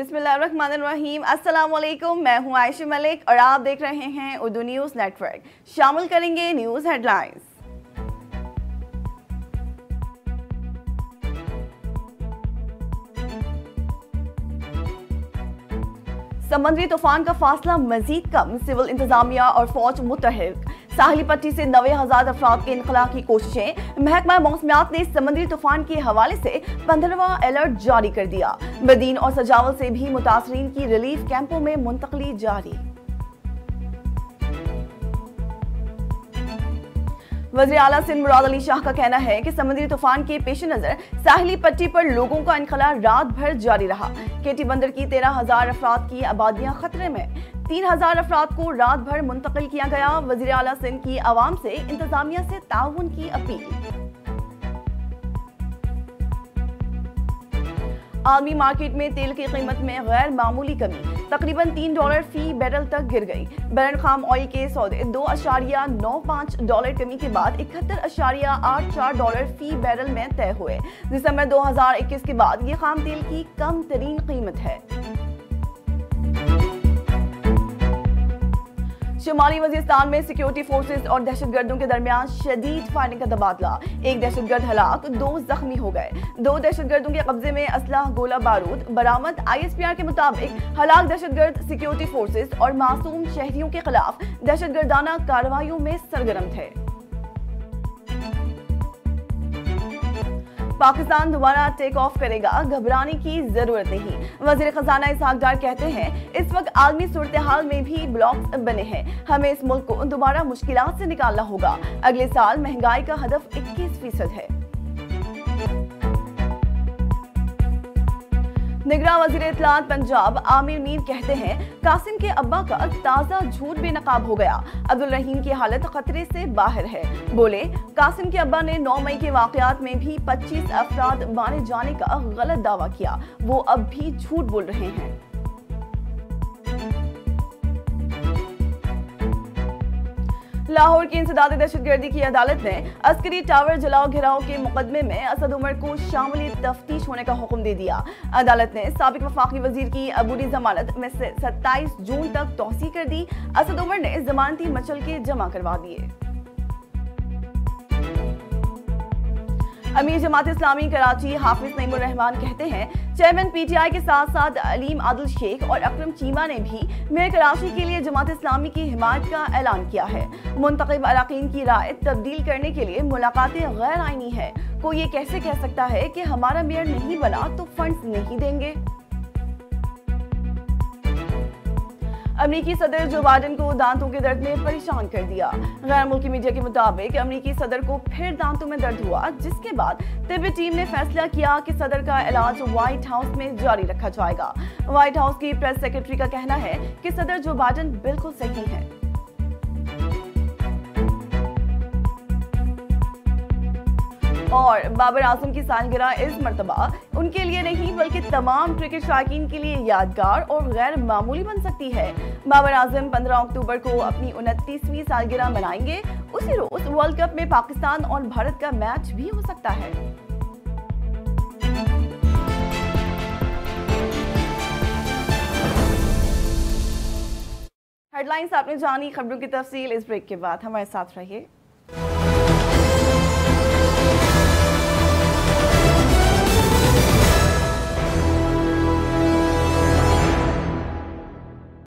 बिस्मिल्लाहिर्रहमानिर्रहीम। अस्सलाम वालेकुम। मैं हूं आयशा मलिक और आप देख रहे हैं उर्दू न्यूज़ नेटवर्क। शामिल करेंगे न्यूज़ हेडलाइंस। समंदरी तूफान का फासला मजीद कम, सिविल इंतजामिया और फौज मुतहरिक। साहिली पट्टी से 90,000 अफराद के इनखला की कोशिशें। महकमा मौसमियात ने समंदरी तूफान के हवाले से 15वां अलर्ट जारी कर दिया। बदीन और सजावल से भी मुतासरीन की रिलीफ कैंपों में मुंतकली जारी। वज़ीर आला सिंध मुराद अली शाह का कहना है कि समुद्री तूफान के पेश नज़र साहिली पट्टी पर लोगों का इनखला रात भर जारी रहा। केटी बंदर की 13,000 अफराद की आबादियां खतरे में। 3,000 अफराद को रात भर मुंतकिल किया गया। वज़ीर आला सिंध की आवाम से इंतजामिया से ताउन की अपील। आलमी मार्केट में तेल की कीमत में गैर मामूली कमी, तकरीबन $3 फी बैरल तक गिर गई। बैरल खाम ऑयल के सौदे $2.95 कमी के बाद $71.84 फी बैरल में तय हुए। दिसंबर 2021 के बाद ये खाम तेल की कम तरीन कीमत है। शुमाली वजीरिस्तान में सिक्योरिटी फोर्सेस और दहशतगर्दों के दरमियान शदीद फायरिंग का तबादला। एक दहशतगर्द हलाक, 2 जख्मी हो गए। 2 दहशतगर्दों के कब्जे में असलहा, गोला बारूद बरामद। ISPR के मुताबिक हलाक दहशतगर्द सिक्योरिटी फोर्सेस और मासूम शहरियों के खिलाफ दहशतगर्दाना कार्रवाइयों में सरगर्म थे। पाकिस्तान दोबारा टेक ऑफ करेगा, घबराने की जरूरत नहीं। वजीर खजाना इसहाक डार कहते हैं इस वक्त आलमी सूरत हाल में भी ब्लॉक्स बने हैं। हमें इस मुल्क को दोबारा मुश्किलात से निकालना होगा। अगले साल महंगाई का हदफ 21% है। निगरान वजीर इत्तलात पंजाब आमिर मीर कहते हैं कासिम के अब्बा का ताज़ा झूठ बेनकाब हो गया। अब्दुल रहीम की हालत खतरे से बाहर है। बोले कासिम के अब्बा ने 9 मई के वाकयात में भी 25 अफराद मारे जाने का गलत दावा किया। वो अब भी झूठ बोल रहे हैं। लाहौर की इंसदाद दहशतगर्दी की अदालत ने अस्करी टावर जलाओ घिराव के मुकदमे में असद उमर को शामिल तफ्तीश होने का हुक्म दे दिया। अदालत ने साबिक वफाकी वजीर की अबूरी जमानत में से 27 जून तक तौसी कर दी। असद उमर ने जमानती मचल के जमा करवा दिए। अमीर जमात इस्लामी कराची हाफिज नईमुर रहमान कहते हैं चेयरमैन PTI के साथ साथ अलीम आदिल शेख और अकरम चीमा ने भी मेयर कराची के लिए जमात इस्लामी की हिमायत का ऐलान किया है। मुंतखब अरकान की राय तब्दील करने के लिए मुलाकातें गैर आईनी है। कोई ये कैसे कह सकता है कि हमारा मेयर नहीं बना तो फंड्स नहीं देंगे। अमेरिकी सदर जो बाइडेन को दांतों के दर्द ने परेशान कर दिया। गैर मुल्की मीडिया के मुताबिक अमेरिकी सदर को फिर दांतों में दर्द हुआ, जिसके बाद तिब्बी टीम ने फैसला किया कि सदर का इलाज व्हाइट हाउस में जारी रखा जाएगा। व्हाइट हाउस की प्रेस सेक्रेटरी का कहना है कि सदर जो बाइडेन बिल्कुल सही है। और बाबर आजम की सालगिरह इस मर्तबा उनके लिए नहीं बल्कि तमाम क्रिकेट शायकीन के लिए यादगार और गैर मामूली बन सकती है। बाबर आजम 15 अक्टूबर को अपनी 29वीं सालगिरह मनाएंगे। उसी रोज वर्ल्ड कप में पाकिस्तान और भारत का मैच भी हो सकता है। हेडलाइंस आपने जानी, खबरों की तफसील इस ब्रेक के बाद। हमारे साथ रहिए।